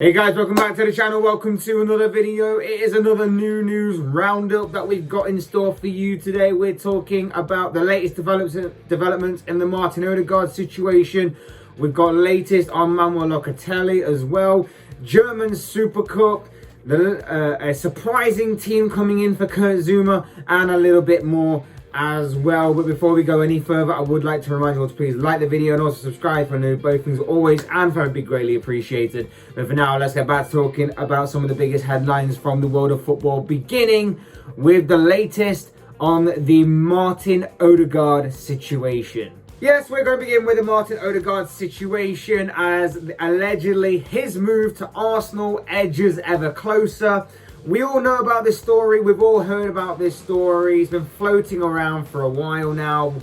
Hey guys, welcome back to the channel. Welcome to another video. It is another New-Newz roundup that we've got in store for you today. We're talking about the latest developments in the Martin Odergaard situation. We've got latest on Locatelli as well. German Super Cup, a surprising team coming in for Zouma, and a little bit more as well. But before we go any further, I would like to remind you all to please like the video and also subscribe for new. Both things are always and very big greatly appreciated. But for now, let's get back to talking about some of the biggest headlines from the world of football, beginning with the latest on the Martin Odergaard situation. Yes, we're going to begin with the Martin Odegaard situation, as allegedly his move to Arsenal edges ever closer. We all know about this story. We've all heard about this story. It's been floating around for a while now.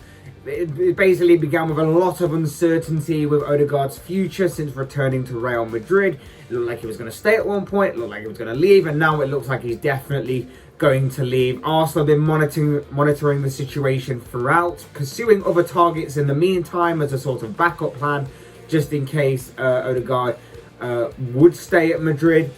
It basically began with a lot of uncertainty with Odegaard's future since returning to Real Madrid. It looked like he was going to stay at one point. It looked like he was going to leave. And now it looks like he's definitely going to leave. Arsenal have been monitoring the situation throughout, pursuing other targets in the meantime as a sort of backup plan, just in case Odegaard would stay at Madrid.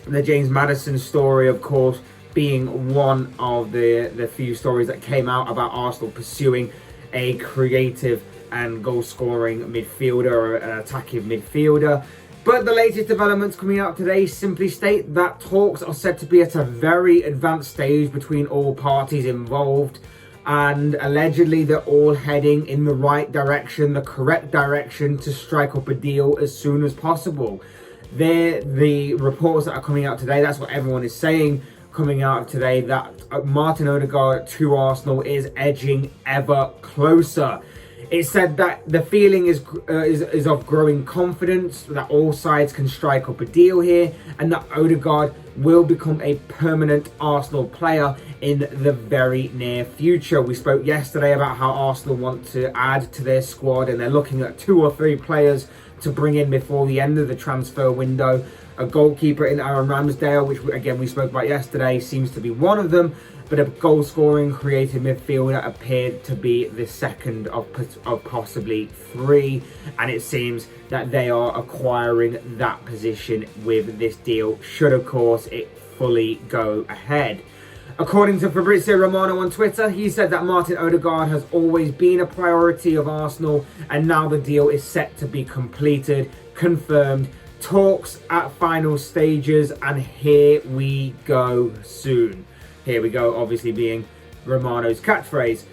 The James Maddison story, of course, being one of the few stories that came out about Arsenal pursuing a creative and goal-scoring midfielder, or an attacking midfielder. But the latest developments coming out today simply state that talks are said to be at a very advanced stage between all parties involved, and allegedly they're all heading in the right direction, the correct direction, to strike up a deal as soon as possible. The reports that are coming out today, that's what everyone is saying coming out today, that Martin Odegaard to Arsenal is edging ever closer. It said that the feeling is of growing confidence that all sides can strike up a deal here, and that Odegaard will become a permanent Arsenal player in the very near future. We spoke yesterday about how Arsenal want to add to their squad, and they're looking at 2 or 3 players to bring in before the end of the transfer window. A goalkeeper in Aaron Ramsdale, which again we spoke about yesterday, seems to be one of them, but a goal-scoring creative midfielder appeared to be the second of possibly 3, and it seems that they are acquiring that position with this deal, should of course it fully go ahead. According to Fabrizio Romano on Twitter, he said that Martin Odegaard has always been a priority of Arsenal, and now the deal is set to be completed, confirmed, talks at final stages, and here we go soon. Here we go, obviously being Romano's catchphrase.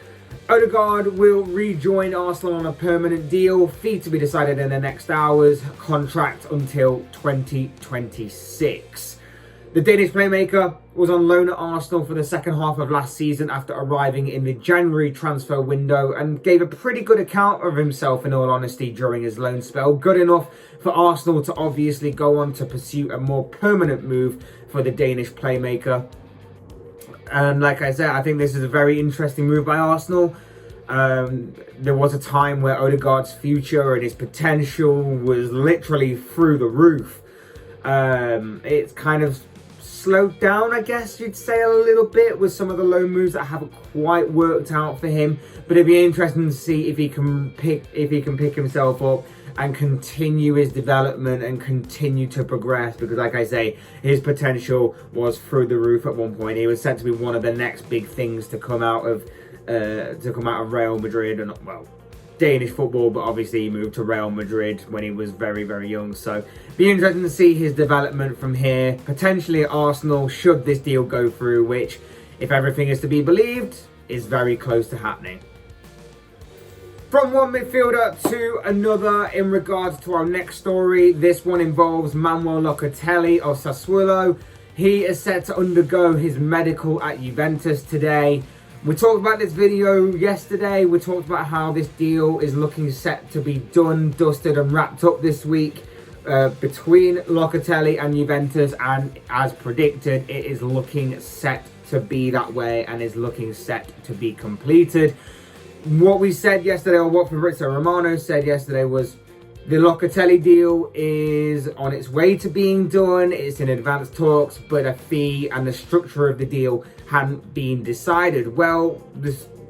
Odegaard will rejoin Arsenal on a permanent deal, fee to be decided in the next hours, contract until 2026. The Danish playmaker was on loan at Arsenal for the second half of last season after arriving in the January transfer window, and gave a pretty good account of himself, in all honesty, during his loan spell. Good enough for Arsenal to obviously go on to pursue a more permanent move for the Danish playmaker. And like I said, I think this is a very interesting move by Arsenal. There was a time where Odegaard's future and his potential was literally through the roof. It's kind of slowed down, I guess you'd say, a little bit with some of the loan moves that haven't quite worked out for him. But it'd be interesting to see if he can pick himself up and continue his development and continue to progress, because like I say, his potential was through the roof at one point. He was said to be one of the next big things to come out of Real Madrid, and well, Danish football, but obviously he moved to Real Madrid when he was very, very young. So be interesting to see his development from here, potentially at Arsenal, should this deal go through, which, if everything is to be believed, is very close to happening. From one midfielder to another in regards to our next story. This one involves Locatelli of Sassuolo. He is set to undergo his medical at Juventus today. We talked about this video yesterday. We talked about how this deal is looking set to be done, dusted and wrapped up this week between Locatelli and Juventus, and as predicted, it is looking set to be that way and is looking set to be completed. What we said yesterday, or what Fabrizio Romano said yesterday, was the Locatelli deal is on its way to being done. It's in advanced talks, but a fee and the structure of the deal hadn't been decided. Well,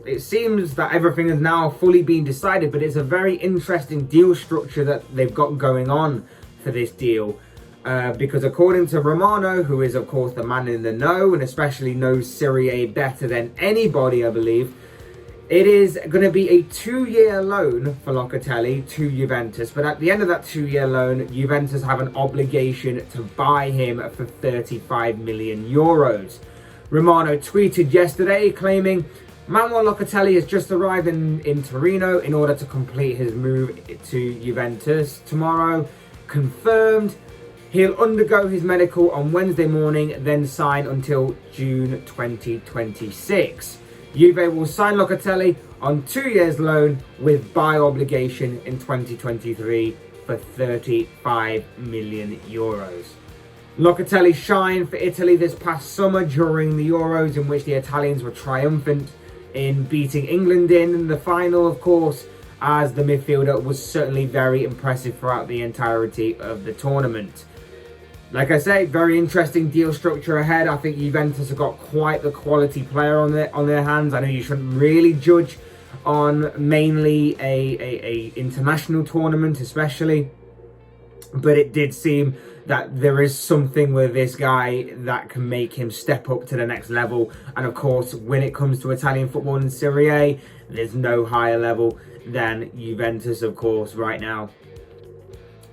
it seems that everything has now fully been decided, but it's a very interesting deal structure that they've got going on for this deal. Because according to Romano, who is of course the man in the know and especially knows Serie A better than anybody, I believe, it is going to be a 2-year loan for Locatelli to Juventus. But at the end of that 2-year loan, Juventus have an obligation to buy him for 35 million euros. Romano tweeted yesterday claiming Manuel Locatelli has just arrived in Torino in order to complete his move to Juventus tomorrow. Confirmed. He'll undergo his medical on Wednesday morning, then sign until June 2026. Juve will sign Locatelli on 2 years loan with buy obligation in 2023 for 35 million euros. Locatelli shined for Italy this past summer during the Euros, in which the Italians were triumphant in beating England in the final, of course, as the midfielder was certainly very impressive throughout the entirety of the tournament. Like I say, very interesting deal structure ahead. I think Juventus have got quite the quality player on their hands. I know you shouldn't really judge on mainly a international tournament, especially, but it did seem that there is something with this guy that can make him step up to the next level. And of course, when it comes to Italian football and Serie A, there's no higher level than Juventus, of course, right now.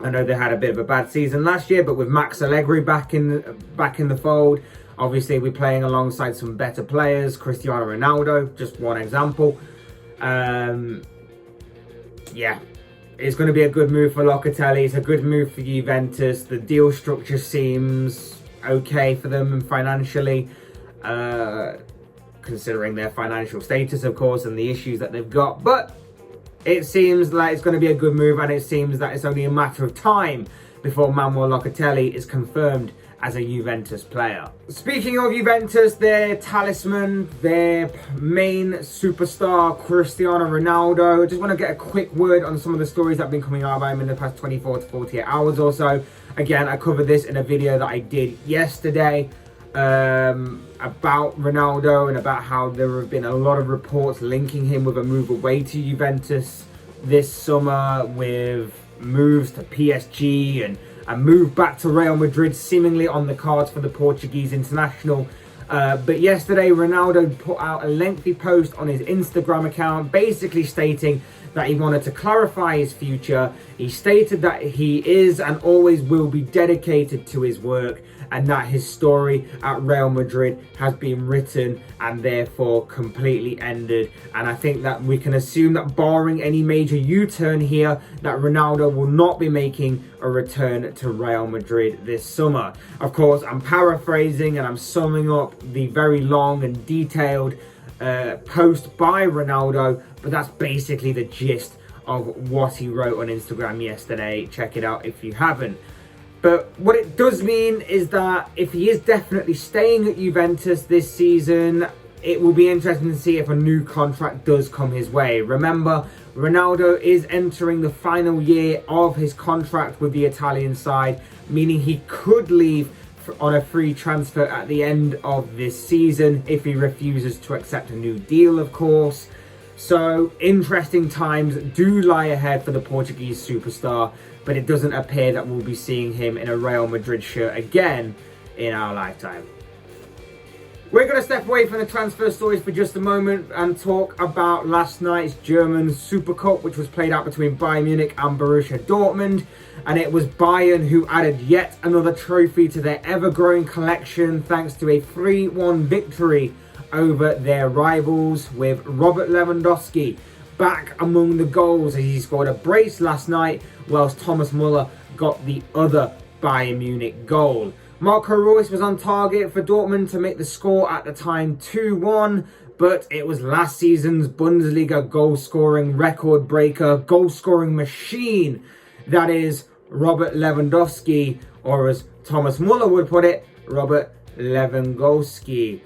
I know they had a bit of a bad season last year, but with Max Allegri back in the fold, obviously we're playing alongside some better players. Cristiano Ronaldo, just one example. Yeah, it's going to be a good move for Locatelli. It's a good move for Juventus. The deal structure seems okay for them financially, considering their financial status, of course, and the issues that they've got. But it seems like it's going to be a good move, and it seems that it's only a matter of time before Manuel Locatelli is confirmed as a Juventus player. Speaking of Juventus, their talisman, their main superstar, Cristiano Ronaldo. I just want to get a quick word on some of the stories that have been coming out about him in the past 24 to 48 hours or so. Again, I covered this in a video that I did yesterday about Ronaldo and about how there have been a lot of reports linking him with a move away to Juventus this summer, with moves to PSG and a move back to Real Madrid seemingly on the cards for the Portuguese international. But yesterday, Ronaldo put out a lengthy post on his Instagram account basically stating that he wanted to clarify his future. He stated that he is and always will be dedicated to his work, and that his story at Real Madrid has been written and therefore completely ended. And I think that we can assume that barring any major U-turn here, that Ronaldo will not be making a return to Real Madrid this summer. Of course, I'm paraphrasing and I'm summing up the very long and detailed post by Ronaldo, but that's basically the gist of what he wrote on Instagram yesterday. Check it out if you haven't. But what it does mean is that if he is definitely staying at Juventus this season, it will be interesting to see if a new contract does come his way. Remember, Ronaldo is entering the final year of his contract with the Italian side, meaning he could leave on a free transfer at the end of this season if he refuses to accept a new deal, of course. So interesting times do lie ahead for the Portuguese superstar, but it doesn't appear that we'll be seeing him in a Real Madrid shirt again in our lifetime. We're going to step away from the transfer stories for just a moment and talk about last night's German Super Cup, which was played out between Bayern Munich and Borussia Dortmund. And it was Bayern who added yet another trophy to their ever-growing collection thanks to a 3-1 victory over their rivals, with Robert Lewandowski back among the goals as he scored a brace last night, whilst Thomas Muller got the other Bayern Munich goal. Marco Reus was on target for Dortmund to make the score at the time 2-1, but it was last season's Bundesliga goal-scoring record breaker, goal-scoring machine, that is Robert Lewandowski, or as Thomas Muller would put it, Robert Lewandowski,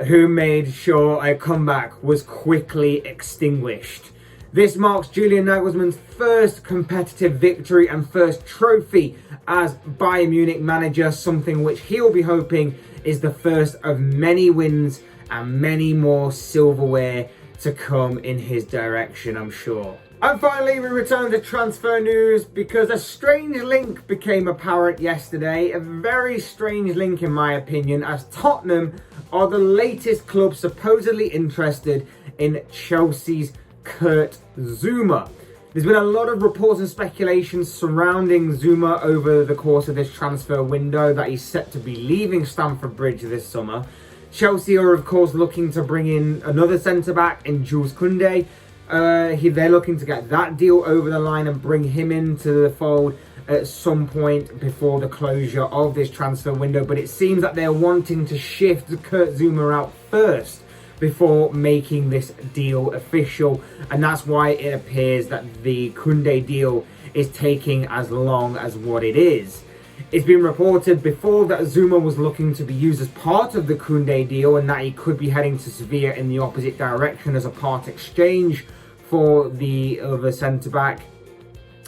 who made sure a comeback was quickly extinguished. This marks Julian Nagelsmann's first competitive victory and first trophy as Bayern Munich manager, something which he'll be hoping is the first of many wins and many more silverware to come in his direction, I'm sure. And finally, we return to transfer news because a strange link became apparent yesterday. A very strange link in my opinion, as Tottenham are the latest club supposedly interested in Chelsea's Kurt Zouma. There's been a lot of reports and speculation surrounding Zouma over the course of this transfer window that he's set to be leaving Stamford Bridge this summer. Chelsea are of course looking to bring in another centre-back in Jules Koundé. They're looking to get that deal over the line and bring him into the fold at some point before the closure of this transfer window. But it seems that they're wanting to shift Kurt Zouma out first before making this deal official. And that's why it appears that the Koundé deal is taking as long as what it is. It's been reported before that Zouma was looking to be used as part of the Koundé deal and that he could be heading to Sevilla in the opposite direction as a part exchange for the other centre-back.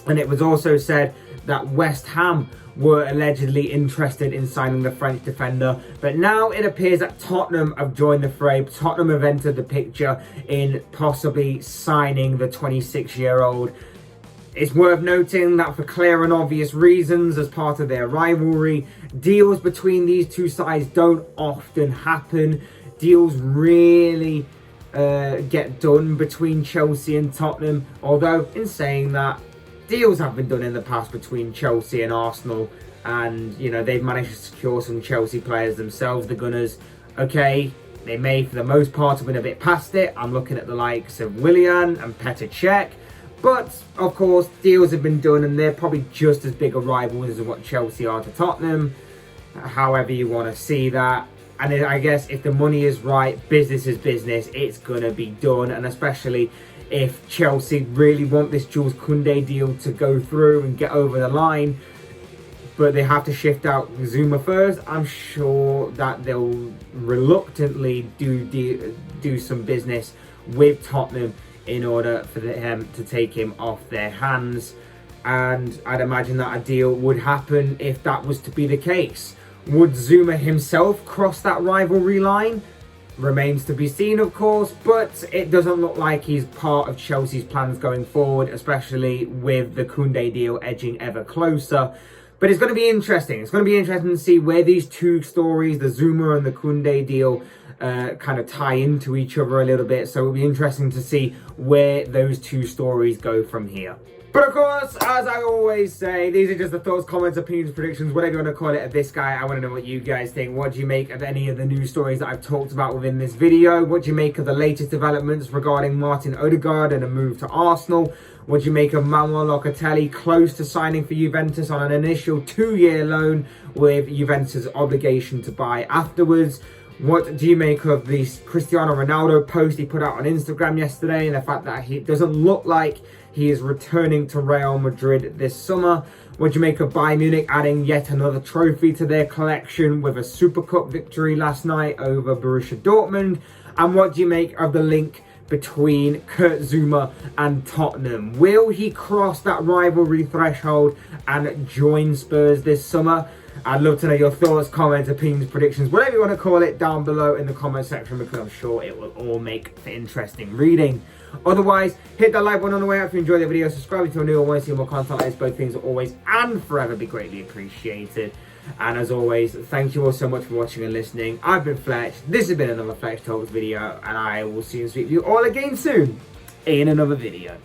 And it was also said that West Ham were allegedly interested in signing the French defender. But now it appears that Tottenham have joined the fray. Tottenham have entered the picture in possibly signing the 26-year-old. It's worth noting that for clear and obvious reasons, as part of their rivalry, deals between these two sides don't often happen. Deals really get done between Chelsea and Tottenham, although in saying that, deals have been done in the past between Chelsea and Arsenal, and you know, they've managed to secure some Chelsea players themselves, the Gunners. Okay, they may for the most part have been a bit past it. I'm looking at the likes of Willian and Petr Cech, but of course deals have been done and they're probably just as big a rivals as what Chelsea are to Tottenham, however you want to see that. And I guess if the money is right, business is business, it's going to be done. And especially if Chelsea really want this Jules Koundé deal to go through and get over the line, but they have to shift out Zouma first, I'm sure that they'll reluctantly do some business with Tottenham in order for them to take him off their hands. And I'd imagine that a deal would happen if that was to be the case. Would Zouma himself cross that rivalry line? Remains to be seen, of course, but it doesn't look like he's part of Chelsea's plans going forward, especially with the Koundé deal edging ever closer. But it's going to be interesting. It's going to be interesting to see where these two stories, the Zouma and the Koundé deal, kind of tie into each other a little bit. So it'll be interesting to see where those two stories go from here. But of course, as I always say, these are just the thoughts, comments, opinions, predictions, whatever you want to call it of this guy. I want to know what you guys think. What do you make of any of the news stories that I've talked about within this video? What do you make of the latest developments regarding Martin Odergaard and a move to Arsenal? What do you make of Manuel Locatelli close to signing for Juventus on an initial 2-year loan with Juventus' obligation to buy afterwards? What do you make of the Cristiano Ronaldo post he put out on Instagram yesterday and the fact that he doesn't look like he is returning to Real Madrid this summer? What do you make of Bayern Munich adding yet another trophy to their collection with a Super Cup victory last night over Borussia Dortmund? And what do you make of the link between Kurt Zouma and Tottenham? Will he cross that rivalry threshold and join Spurs this summer? I'd love to know your thoughts, comments, opinions, predictions, whatever you want to call it, down below in the comment section, because I'm sure it will all make for interesting reading. Otherwise, hit that like button on the way out if you enjoyed the video, subscribe if you're new or want to see more content like this. Both things will always and forever be greatly appreciated. And as always, thank you all so much for watching and listening. I've been Fletch, this has been another Fletch Talks video, and I will see you and speak to you all again soon in another video.